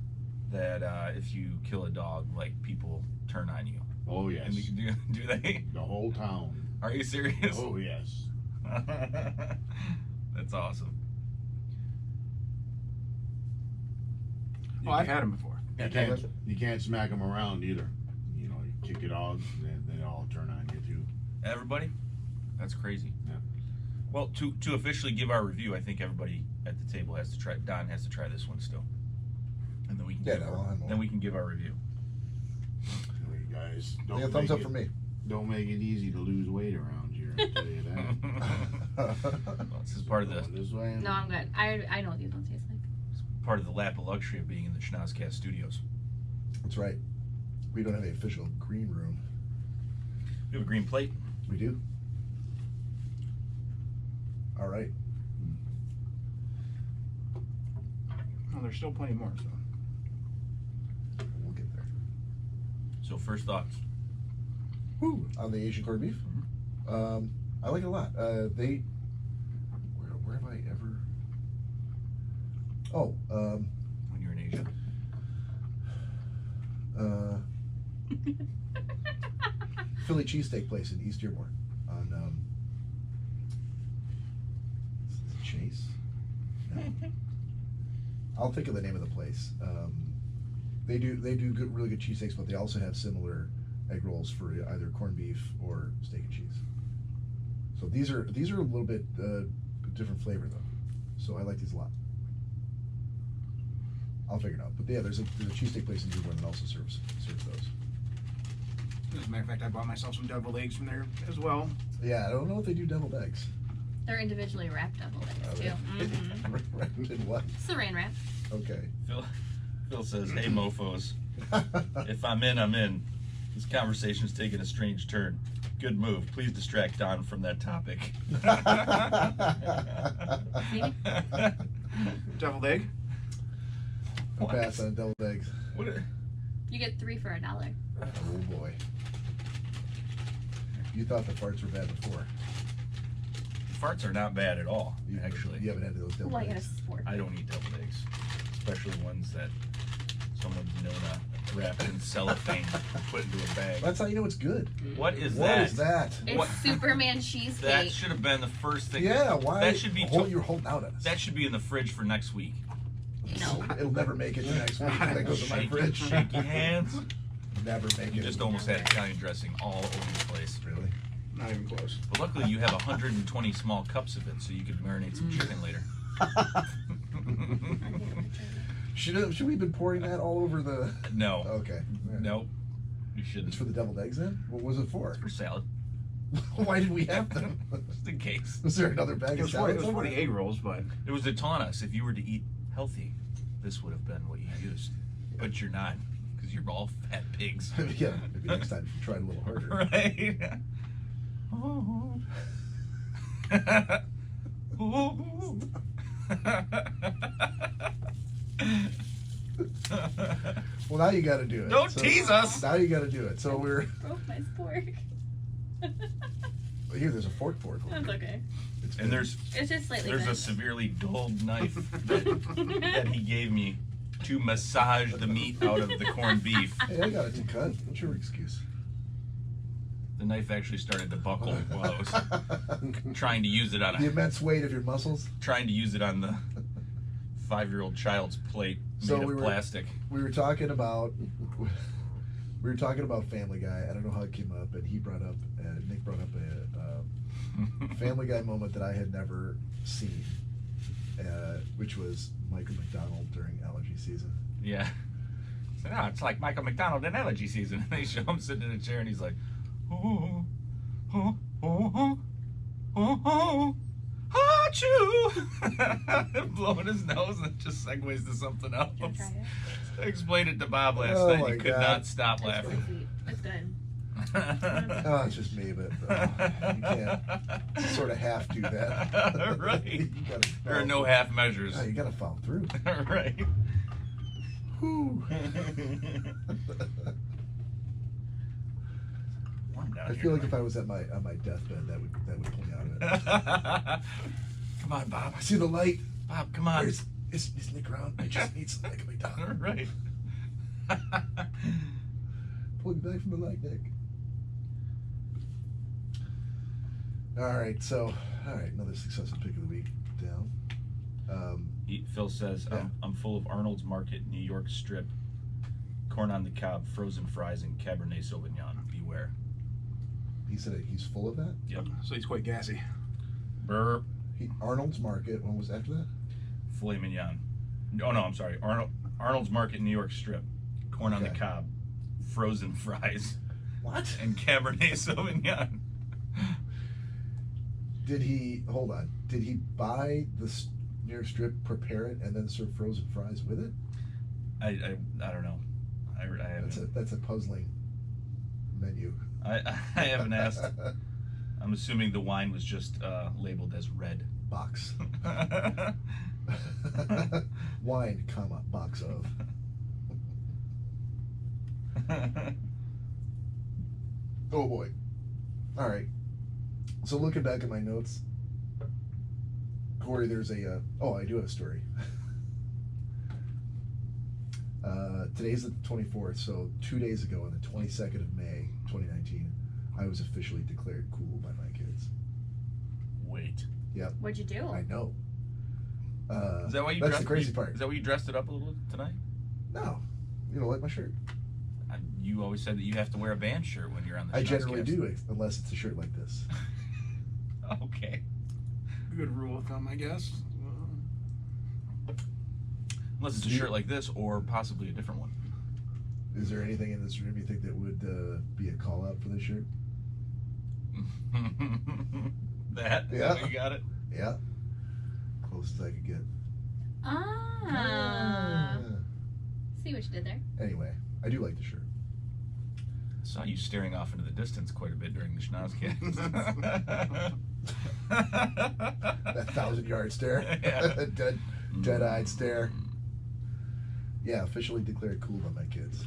that if you kill a dog, like people turn on you. Oh yes. And do they? The whole town. Are you serious? Oh yes. That's awesome. Oh, I've had them before. You can't smack them around either. You know, you kick a dog, and they all turn on you too. Everybody? That's crazy. Yeah. Well, to officially give our review, I think everybody at the table has to try. Don has to try this one still, and then we can then we can give our review. You guys, Yeah, thumbs up for me. Don't make it easy to lose weight around here. I'll tell you that. Well, this is part of the Going this way. No, I'm good. I know what these ones taste like. part of the lap of luxury of being in the Schnozzcast studios. That's right. We don't have the official green room. We have a green plate. We do. All right. Well, there's still plenty more. So We'll get there. So first thoughts. Woo! On the Asian corned beef. I like it a lot. Where have I ever? Oh, When you're in Asia. Philly cheesesteak place in East Dearborn on Chase. No. I'll think of the name of the place. They do really good cheesesteaks, but they also have similar egg rolls for either corned beef or steak and cheese. So these are a little bit different flavor though. So I like these a lot. I'll figure it out. But yeah, there's a cheesesteak place in Dearborn that also serves those. as a matter of fact, I bought myself some deviled eggs from there as well. Yeah, I don't know if they do deviled eggs. They're individually wrapped deviled eggs too. Mm-hmm. Wrapped in what? Saran wrap. Okay. Phil says, "Hey mofos, If I'm in, I'm in. This conversation's taking a strange turn. Good move. Please distract Don from that topic. Deviled egg? I'll pass on deviled eggs. What? You get 3 for $1. Oh boy. You thought the farts were bad before. Farts are not bad at all, actually. You haven't had those deviled Oh, I got a eggs. sport. I don't eat deviled eggs, especially ones that someone's known to wrap in cellophane and put into a bag. That's how you know it's good. What is What that? is that? It's What? Superman cheesecake. That should have been the first thing. Yeah, why? That should be. You're holding out at us. That should be in the fridge for next week. No. It'll never make it to next week. That goes in my fridge. Shaky hands. Never make You it. just almost had Italian dressing all over the place. Really? Not even close. But luckily, you have 120 small cups of it, so you could marinate some chicken later. Should we have been pouring that all over the? No. Okay. All right. Nope. You shouldn't. It's for the deviled eggs then? What was it for? For salad. Why did we have them? Just in case. Was there another bag It of was salad? 40 egg rolls, but It was to taunt us. If you were to eat healthy, this would have been what you used. But you're not, because you're all fat pigs. Yeah, maybe next time try it a little harder. Right? Well, now you got to do it. Don't tease us. Now you got to do it. So we're Broke my spork. here. There's a fork for it. That's okay. And there's It's just slightly a bent. severely dulled knife that he gave me to massage the meat out of the corned beef. Hey, I got it to cut. What's your excuse? The knife actually started to buckle while I was trying to use it on The immense weight of your muscles. the 5-year-old child's plate So made we of were- plastic. We were talking about Family Guy. I don't know how it came up, but he brought up Nick brought up a Family Guy moment that I had never seen, which was Michael McDonald during allergy season. Yeah. So no, it's like Michael McDonald in allergy season. And they show him sitting in a chair and he's like, oh, oh, oh, oh, oh, achoo! Blowing his nose and it just segues to something else. Can I try it? I explained it to Bob last Oh night. my He could God. not stop It's laughing. really sweet. It's good. Oh, it's just me, but you can't sort of half do that. Right. You gotta There are no half measures. You gotta follow through. Right. Whew. I feel like if I was at my deathbed, that would pull me out of it. Come on, Bob. I see the light. Bob, come on. Is Nick around? I just need some Michael McDonald. Right. Pull me back from the light, Nick. All right, another successful pick of the week down. Phil says, Yeah. I'm full of Arnold's Market, New York Strip, corn on the cob, frozen fries, and Cabernet Sauvignon. Beware. He said he's full of that. Yep. so he's quite gassy. Burp. Arnold's Market. What was after that? Filet mignon. Oh, no, I'm sorry. Arnold's Market, New York Strip, corn on the Okay. cob, frozen fries, What? and Cabernet Sauvignon. Did he buy the New York Strip, prepare it, and then serve frozen fries with it? I don't know. I haven't. That's a puzzling menu. I haven't asked. I'm assuming the wine was just labeled as red. Box. Wine, comma, box of. Oh boy. All right. So looking back at my notes, Cory, there's I do have a story. Today's the 24th, so 2 days ago on the 22nd of May, 2019, I was officially declared cool by my kids. Wait. Yep, What'd you do? I know. Is that why you That's dressed the crazy part. Is that why you dressed it up a little tonight? No, you don't like my shirt. You always said that you have to wear a band shirt when you're on the I generally Schnozzcast. do, unless it's a shirt like this. Okay. Good rule of thumb, I guess. Unless it's a shirt like this or possibly a different one. Is there anything in this room you think that would be a call out for this shirt? That? Is that what you got it? Yeah. Close as I could get. Ah. See what you did there. Anyway, I do like the shirt. Saw you staring off into the distance quite a bit during the Schnozzcast. That 1,000-yard stare. Yeah. Dead-eyed stare. Yeah, officially declared cool by my kids.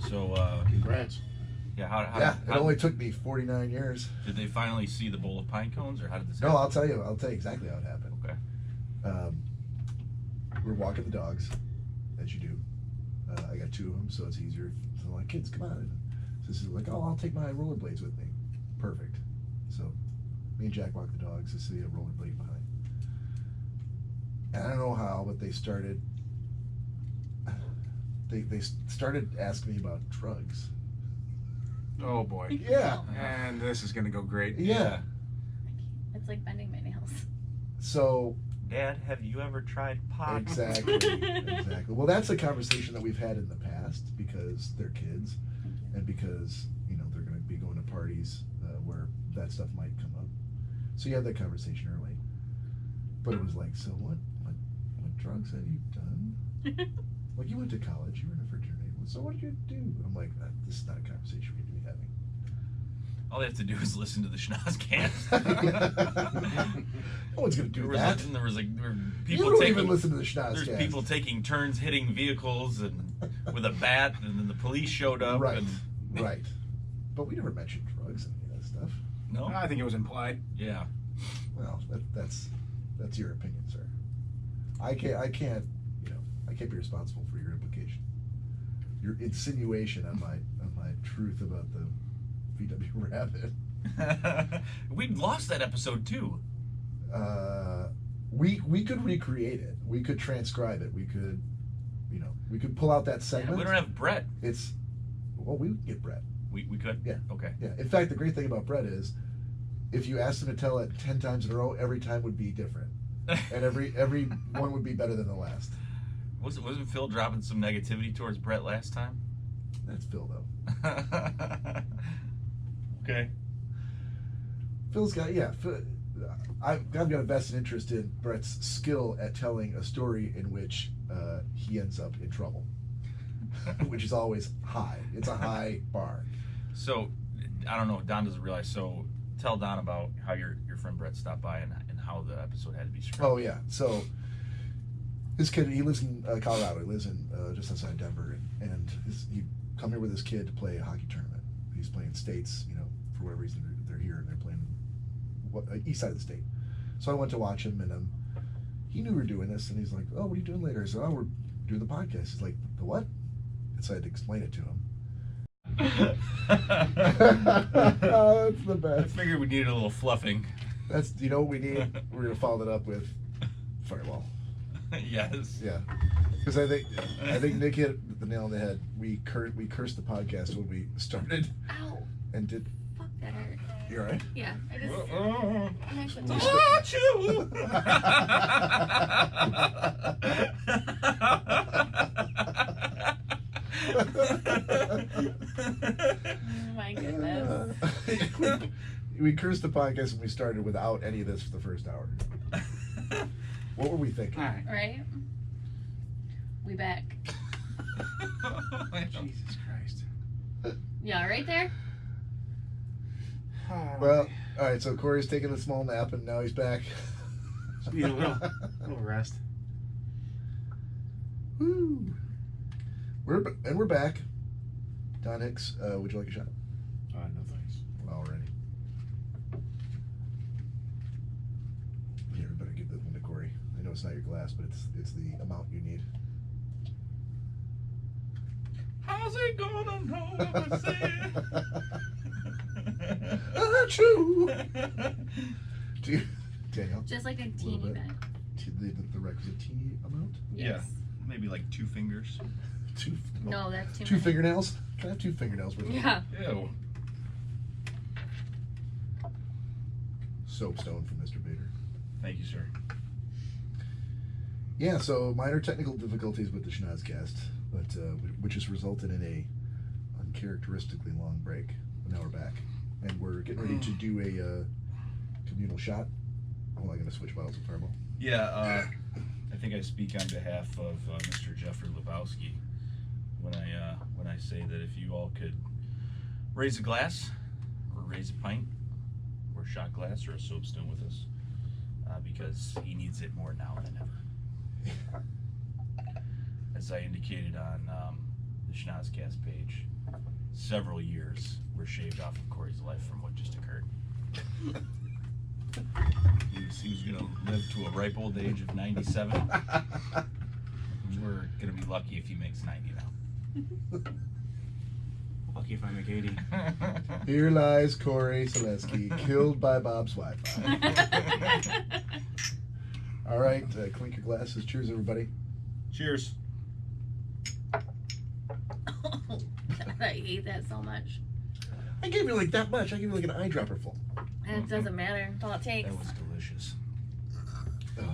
So, Congrats. yeah, how It only took me 49 years. did they finally see the bowl of pine cones, or how did this No, happen? I'll tell you exactly how it happened. Okay. We're walking the dogs, as you do. I got 2 of them, so it's easier. So I'm like, kids, come on. So this is like, oh, I'll take my rollerblades with me. Perfect. So me and Jack walk the dogs. This is a rollerblade behind. And I don't know how, but they started asking me about drugs. Oh boy. Yeah. And this is gonna go great. Yeah. It's like bending my nails. So Dad, have you ever tried pot? exactly. Well, that's a conversation that we've had in the past because they're kids, and because they're going to be going to parties where that stuff might come up. So you have that conversation early. But it was like, so what drugs have you done? Like, you went to college, you were in a fraternity. So what did you do? I'm like, this is not a conversation we need to be having. All they have to do is listen to the Schnozzcast. No one's going to do that. There were You people don't taking, even listen to the Schnozzcast. there's people taking turns hitting vehicles and with a bat, and then the police showed up. Right, And, right. But we never mentioned drugs and any of that stuff. No? I think it was implied. Yeah. Well, that's your opinion, sir. I can't be responsible for your implication. Your insinuation on my truth about the VW Rabbit. We lost that episode too. We could recreate it. We could transcribe it. We could pull out that Yeah, segment. we don't have Brett. We would get Brett. We could? Yeah. Okay. Yeah. In fact, the great thing about Brett is, if you asked him to tell it 10 times in a row, every time would be different, and every one would be better than the last. Wasn't Phil dropping some negativity towards Brett last time? That's Phil, though. Okay. Phil's got I've got a vested interest in Brett's skill at telling a story in which he ends up in trouble, which is always high. It's a high bar. So, I don't know if Don doesn't realize, so tell Don about how your friend Brett stopped by and how the episode had to be scripted. Oh, yeah. So, this kid, he lives in Colorado. He lives in just outside Denver, and he come here with his kid to play a hockey tournament. He's playing states, for whatever reason they're here, and they're playing east side of the state. So I went to watch him, and he knew we were doing this, and he's like, "Oh, what are you doing later?" I said, "Oh, we're doing the podcast." He's like, "The what?" And so I had to explain it to him. Oh, that's the I best. figured we needed a little fluffing. That's what we need. We're gonna follow that up with Firewall. Yes. Yeah, because I think Nick hit the nail on the head. We cursed the podcast when we started, Ow. and did. Fuck, that hurt. You all right? Yeah. I just. I should Oh my goodness. We cursed the podcast when we started without any of this for the first hour. What were we thinking? All right. Right? We back. Jesus Christ. Yeah, right there? Well, all right. So Cory's taking a small nap, and now he's back. Just need a little rest. Woo! We're back. Don Hicks, would you like a shot? No thanks. Already. Here, better give this one to Cory. I know it's not your glass, but it's the amount you need. How's it gonna know what I said? Achoo! Do you, Danielle? Just like a little teeny bit. bit. The requisite teeny amount? Yeah. Maybe like 2 fingers. No, that's too Two many. fingernails? Can I have 2 fingernails worth? Yeah. Ew. Soapstone from Mr. Bader. Thank you, sir. Yeah, so minor technical difficulties with the Schnozzcast, but which has resulted in a uncharacteristically long break. But now we're back, and we're getting ready to do a communal shot. Oh, I'm going to switch bottles of Fireball. Yeah, I think I speak on behalf of Mr. Jeffrey Lebowski when I say that if you all could raise a glass, or raise a pint, or a shot glass, or a soapstone with us, because he needs it more now than ever. As I indicated on the Schnozzcast page, several years were shaved off of Cory's life from what just occurred. He was going to live to a ripe old age of 97. We're going to be lucky if he makes 90 now. Lucky if I make 80. Here lies Cory Selesky, killed by Bob's Wi-Fi. All right, clink your glasses. Cheers, everybody. Cheers. I hate that so much. I gave you like that much. I gave you like an eyedropper full. And it doesn't matter. That's all it takes. That was delicious.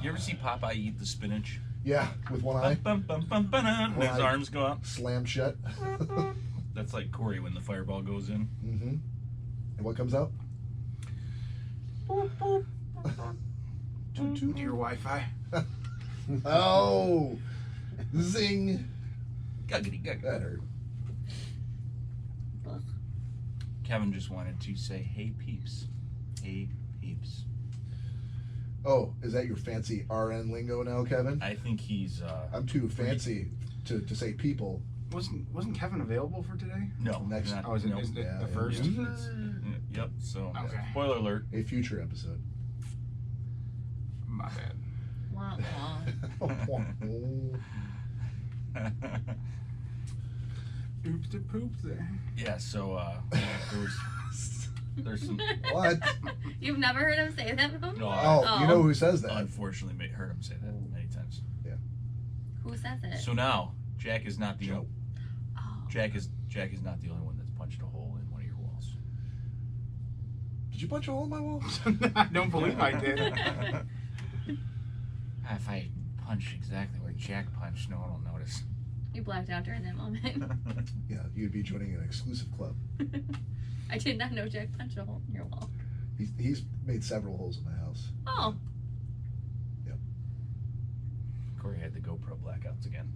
You ever see Popeye eat the spinach? Yeah, with one eye. Bum, bum, bum, bum, and his One eye. arms go out. Slam shut. That's like Cory when the fireball goes in. Mm-hmm. And what comes out? Toot, toot. Your Wi-Fi. Oh, zing. Guggity gug. That hurt. Ugh. Kevin just wanted to say, "Hey peeps, hey peeps." Oh, is that your fancy RN lingo now, Kevin? I think he's. I'm too fancy to say people. Wasn't Kevin available for today? No, Next- not, Oh, is it, no. is it Yeah, the yeah. first? Yep. So, Okay. spoiler alert. A future episode. My bad. Wah, wah. Oops to poop there. Yeah. So there's some. What? You've never heard him say that before? No, Oh, you know who says that? unfortunately, heard him say that many times. Who says it? So now Jack is not the Joe. Oh. Jack is not the only one that's punched a hole in one of your walls. Did you punch a hole in my wall? I don't believe I did. If I punch exactly where Jack punched, no one will notice. You blacked out during that moment. Yeah, you'd be joining an exclusive club. I did not know Jack punched a hole in your wall. He's made several holes in my house. Oh. Cory had the GoPro blackouts again.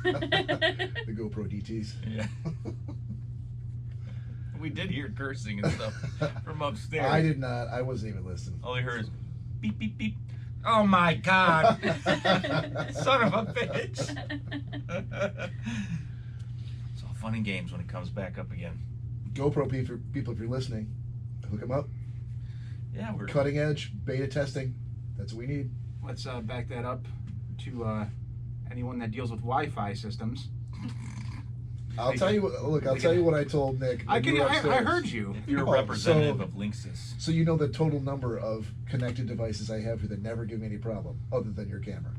The GoPro DTs. Yeah. We did hear cursing and stuff from upstairs. I did not. I wasn't even listening. All I heard is beep, beep, beep. Oh my God. Son of a bitch. It's all fun and games when it comes back up again. GoPro people, if you're listening, hook them up. Yeah, we're Cutting edge beta testing. That's what we need. Let's back that up to anyone that deals with Wi-Fi systems. I'll tell you what. Look, I'll tell you what I told Nick. I when we were I upstairs. heard you. If you're a Oh, representative so- of Linksys. So you know the total number of connected devices I have that never give me any problem, other than your camera.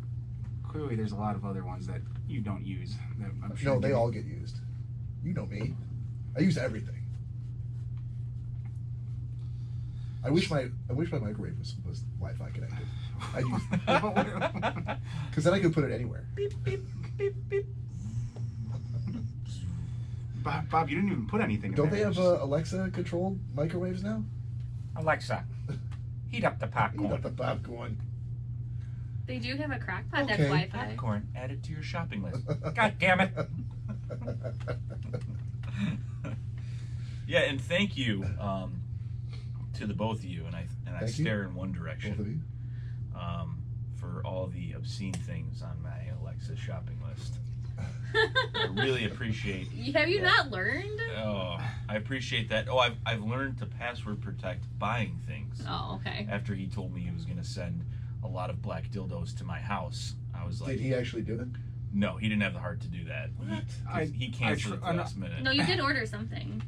Clearly, there's a lot of other ones that you don't use. That I'm sure No, they you- all get used. You know me. I use everything. I wish my microwave was Wi-Fi connected. I use because then I could put it anywhere. Beep, beep, beep, beep. Bob, you didn't even put anything. Don't in they there. have Just- Alexa controlled microwaves now? Alexa, heat up the Eat popcorn. up the popcorn. They do have a crock pot that's Okay. Wi-Fi. Popcorn added to your shopping list. God damn it. Yeah, and thank you to the both of you, and I Thank you. stare in one direction. Both of you. For all the obscene things on my Alexa shopping list. I really appreciate. Have you not learned? Oh, I appreciate that. Oh, I've learned to password protect buying things. Oh, okay. After he told me he was going to send a lot of black dildos to my house, I was like, Did he actually do it? no, he didn't have the heart to do that. What? He canceled at the last minute. No, you did order something.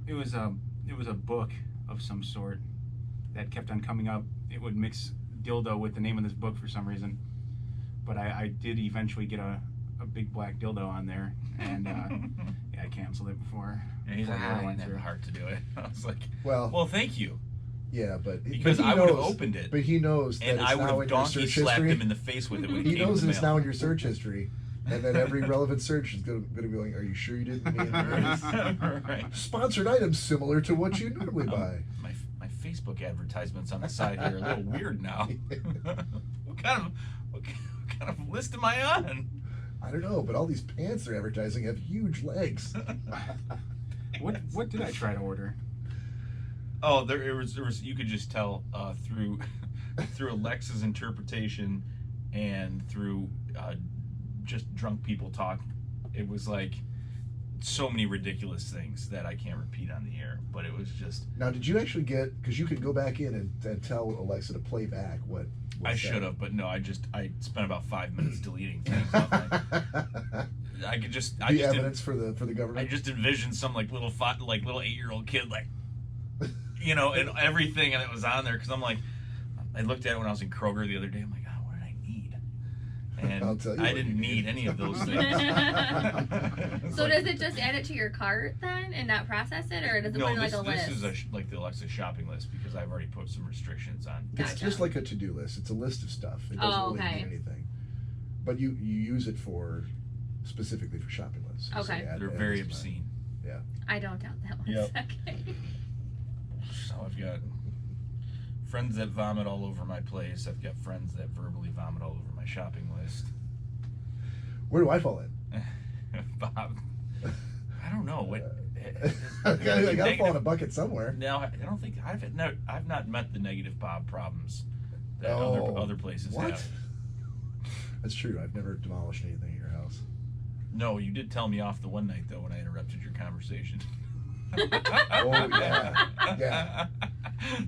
It was a book of some sort that kept on coming up. It would mix dildo with the name of this book for some reason, but I did eventually get a big black dildo on there, and yeah, I canceled it before. And he's like, before I it went didn't have the through. heart to do it. I was like, Well, thank you. yeah, but Because but he I would have knows- opened it. But he knows that And it's I would now have in your donkey search slapped history. him in the face with it when it He came knows in the it's mail. now in your search history, and then every relevant search is going to be going, are you sure you didn't mean Right. sponsored items similar to what you normally buy? My Facebook advertisements on the side here are a little weird now. What kind of list am I on? I don't know, but all these pants they're advertising have huge legs. What did I try to order? Oh, there was you could just tell through Alexa's interpretation and through just drunk people talk. It was like so many ridiculous things that I can't repeat on the air, but it was just. Now, did you actually get, because you could go back in and tell Alexa to play back what I should have, but no, I spent about 5 minutes deleting things. I just evidence for the government. I just envisioned some little 8-year-old kid and everything that was on there, because I'm like, I looked at it when I was in Kroger the other day. I'm like, oh, what did I need? And I'll tell you I didn't need any of those things. So does it just add it to your cart then and not process it, or does it put it like a list? This is like the Alexa shopping list, because I've already put some restrictions on. It's just like a to-do list. It's a list of stuff. It doesn't really mean anything. But you use it specifically for shopping lists. Okay. They're very obscene. Yeah. I don't doubt that one. Yep. Okay. So I've got friends that vomit all over my place. I've got friends that verbally vomit all over my shopping list. Where do I fall in? Bob, I don't know what. I gotta fall in a bucket somewhere. No, I don't think I've not met the negative Bob problems that other places have. That's true. I've never demolished anything in your house. No, you did tell me off the one night though when I interrupted your conversation. Oh yeah, yeah.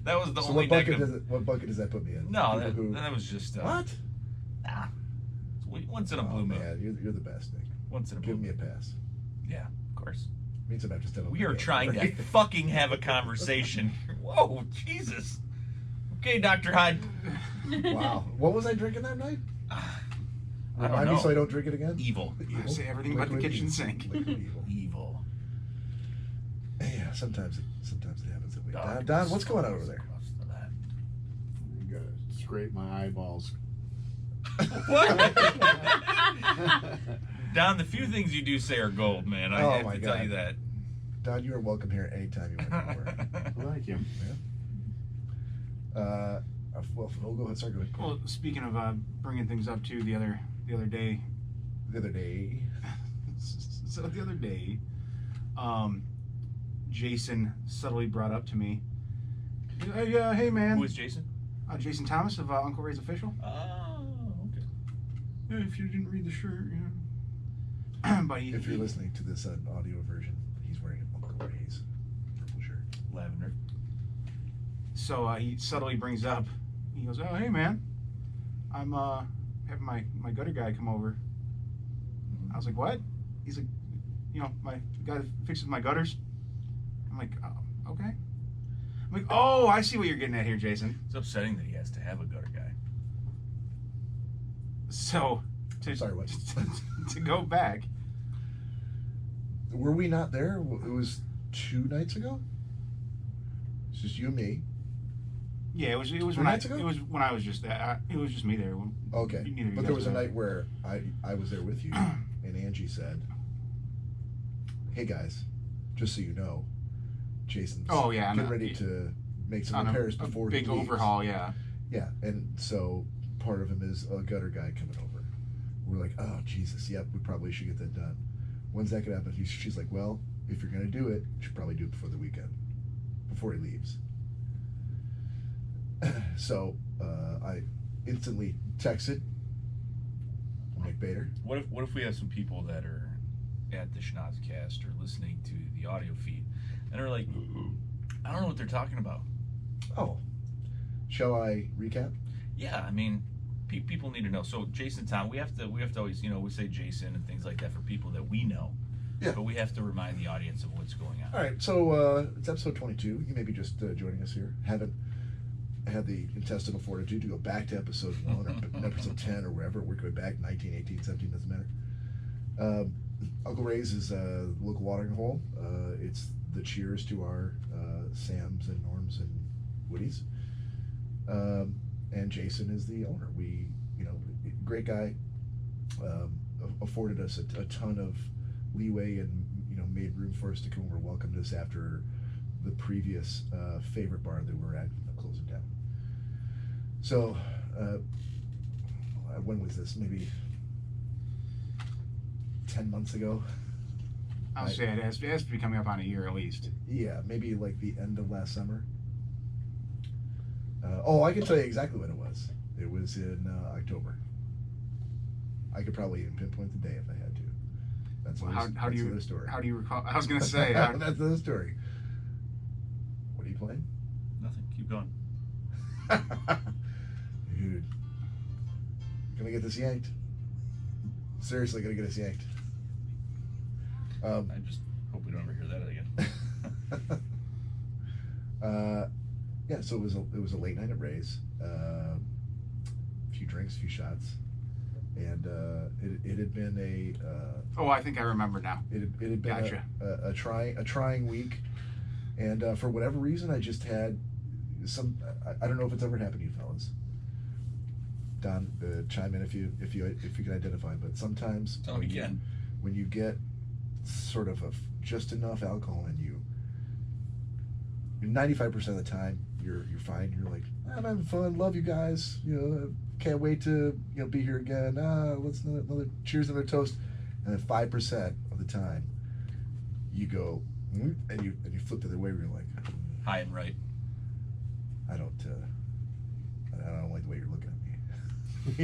That was the so only negative. What bucket does that put me in? No, that was just what? Nah. Once in a blue moon. Man, you're the best, Nick. Once in a blue moon. Give me a pass. Yeah, of course. Means I'm have to step up. We are trying to fucking have a conversation. Whoa, Jesus. Okay, Dr. Hyde. Wow. What was I drinking that night? Remind me so I don't drink it again? Evil. I say everything but the kitchen sink. Evil. Yeah, sometimes it happens that way. Don, what's going on over there? You gotta scrape my eyeballs. What? Don, the few things you do say are gold, man. I have to tell you that. Don, you are welcome here anytime you want to come over. Thank you. Yeah. Well, go ahead. Sorry, go ahead. Well, speaking of bringing things up too, the other day. So the other day, Jason subtly brought up to me, hey man. Who is Jason? Jason Thomas of Uncle Ray's Official. Oh, okay. Yeah, if you didn't read the shirt, but if you're listening to this audio version, he's wearing an Uncle Ray's purple shirt. Lavender. So he subtly brings up, he goes, oh, hey man, I'm having my gutter guy come over. I was like, what? He's like, my guy that fixes my gutters. I'm like, oh, okay. I'm like, oh, I see what you're getting at here, Jason. It's upsetting that he has to have a gutter guy. So, sorry, what? To go back. Were we not there? It was 2 nights ago. It's just you and me. Yeah, it was when it was when I was just there. It was just me there. Okay, but there was a night where I was there with you, and Angie said, "Hey guys, just so you know, Jason's getting ready to make some repairs before he leaves." Big overhaul, yeah. Yeah, and so part of him is a gutter guy coming over. We're like, oh Jesus, yep, we probably should get that done. When's that gonna happen? She's like, well, if you're gonna do it, you should probably do it before the weekend, before he leaves. So I instantly texted Mike Bader. What if we have some people that are at the Schnozzcast or listening to the audio feed and are like, I don't know what they're talking about. Oh, shall I recap? Yeah, I mean, people need to know. So Jason Tom, we have to always, we say Jason and things like that for people that we know. Yeah. But we have to remind the audience of what's going on. All right, so it's episode 22. You may be just joining us here. Haven't had the intestinal fortitude to go back to episode 1 or episode 10 or wherever. We're going back 19, 18, 17, doesn't matter. Uncle Ray's is a local watering hole. It's the cheers to our Sams and Norms and Woodies. And Jason is the owner. We, great guy, afforded us a ton of leeway and, made room for us to come over, welcomed us after the previous favorite bar that we were at closing down. So, when was this? Maybe 10 months ago. I'll say it has to be coming up on a year at least. Yeah, maybe like the end of last summer. I can tell you exactly when it was. It was in October. I could probably even pinpoint the day if I had to. That's another story. How do you recall? I was going to say. That's another story. What are you playing? Nothing. Keep going. Dude, gonna get this yanked. Seriously, gonna get us yanked. I just hope we don't ever hear that again. Yeah, so it was a late night at Ray's. A few drinks, a few shots, and it had been I think I remember now. it had been Gotcha. a trying week, and for whatever reason, I just had some. I don't know if it's ever happened to you fellas. Don, chime in if you can identify. But sometimes We can. when you get sort of just enough alcohol in you, 95% of the time you're fine. You're like, I'm having fun, love you guys, can't wait to be here again. Let's another cheers, another toast. And then 5% of the time you go and you flip the other way where you're like, High and right. I don't like the way you're looking at me.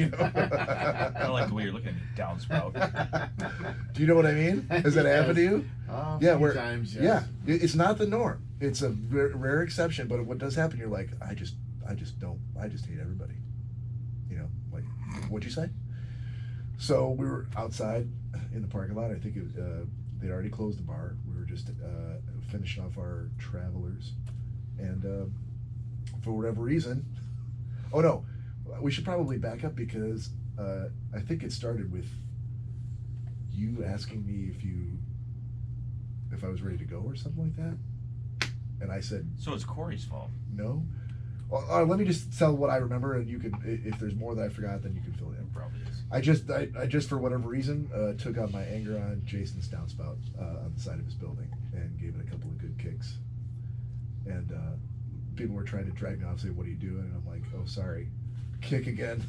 I don't like the way you're looking at me, downspout. Do you know what I mean? Has that happened to you? A Yeah, few times, yes. Yeah, it's not the norm. It's a rare exception, but what does happen, you're like, I just hate everybody. Like, what'd you say? So we were outside in the parking lot. I think they'd already closed the bar. We were just finishing off our travelers, and for whatever reason, oh no, we should probably back up because I think it started with you asking me if I was ready to go or something like that, and I said So it's Cory's fault. no. Well, let me just tell what I remember, and you can, if there's more that I forgot, then you can fill it in. It probably is. I just for whatever reason took out my anger on Jason's downspout on the side of his building and gave it a couple of good kicks, and people were trying to drag me off, say, "What are you doing?" And I'm like, "Oh, sorry, kick again,"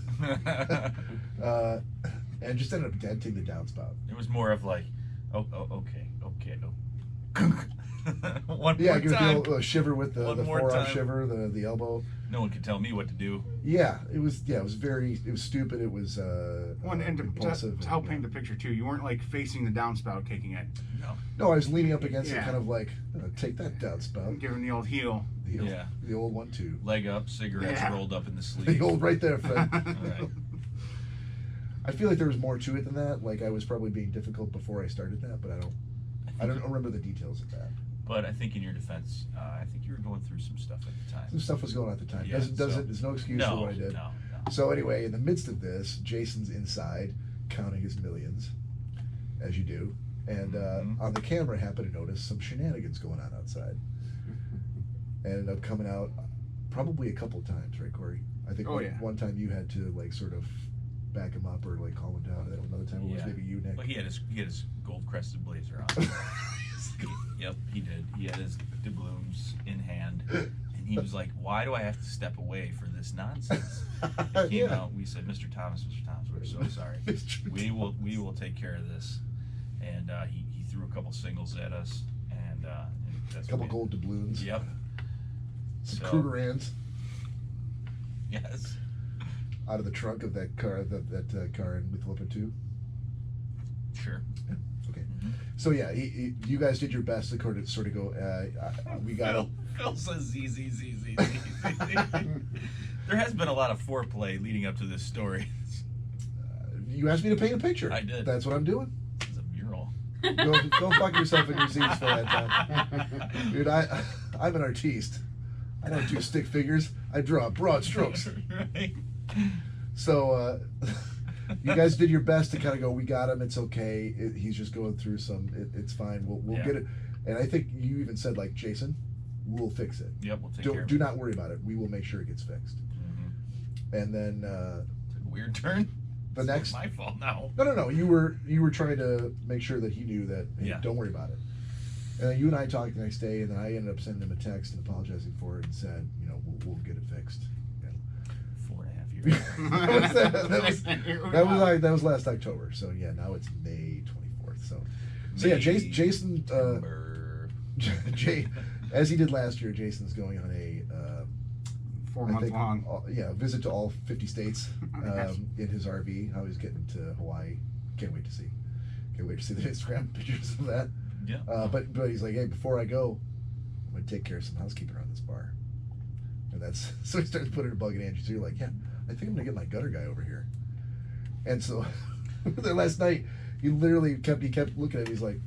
and just ended up denting the downspout. It was more of like, okay. One Yeah, more give it time. the old shiver with the One more forearm time. shiver, the elbow. No one can tell me what to do. Yeah, it was stupid. It was And impulsive. to help paint the picture too, you weren't like facing the downspout kicking it. No, I was leaning up against it, Yeah. kind of like, take that downspout. Giving the old heel. The old one too. Leg up, cigarettes Yeah. rolled up in the sleeve. The old right there, Fred. All right. I feel like there was more to it than that. Like I was probably being difficult before I started that, but I don't remember the details of that. But I think in your defense, I think you were going through some stuff at the time. Some stuff was going on at the time. Yeah, There's no excuse for what I did. No. So anyway, in the midst of this, Jason's inside counting his millions, as you do, and on the camera, I happened to notice some shenanigans going on outside. And ended up coming out probably a couple times, right, Cory? I think one time you had to like sort of back him up or like calm him down. And another time it was maybe you, Nick. Well, he had his gold crested blazer on. Yep, he did. He had his doubloons in hand, and he was like, "Why do I have to step away for this nonsense?" It came out. We said, "Mr. Thomas, we're so sorry. We will take care of this." And he threw a couple singles at us, and that's a couple gold doubloons. Yep. Some Krugerrands. Yes. Out of the trunk of that car, that car in Lethal Weapon 2. Sure. Yeah. Okay. So yeah, you guys did your best to sort of go. We got. Phil says Z. There has been a lot of foreplay leading up to this story. You asked me to paint a picture. I did. That's what I'm doing. It's a mural. Go fuck yourself in your seats for that time, dude. I'm an artiste. I don't do stick figures. I draw broad strokes. Right. So you guys did your best to kind of go. We got him. It's okay. He's just going through some. It's fine. We'll get it. And I think you even said like, Jason, we'll fix it. Yep, we'll take care of it. Do not worry about it. We will make sure it gets fixed. And then weird turn. The next, my fault now. No. You were trying to make sure that he knew that. Hey, don't worry about it. And then you and I talked the next day, and then I ended up sending him a text and apologizing for it, and said, we'll get it fixed. 4.5 years. that was last October. So yeah, now it's May 24th. So yeah, Jason. Jay, as he did last year, Jason's going on a 4 month long. Visit to all 50 states Yes. in his RV. How he's getting to Hawaii. Can't wait to see. Can't wait to see the Instagram pictures of that. Yeah. But he's like, hey, before I go, I'm gonna take care of some housekeeping around this bar. And that's so he starts putting a bug in Angie. So you're like, yeah, I think I'm gonna get my gutter guy over here. And so there last night, he literally kept looking at me. He's like,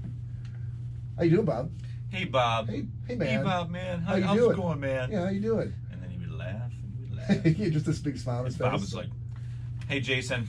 how you doing, Bob? Hey, Bob. Hey man. Hey, Bob, man. How you How's doing? it going, man? Yeah, how you doing? And then he would laugh and he would laugh. He had just this big smile on his Bob face. was like, hey, Jason,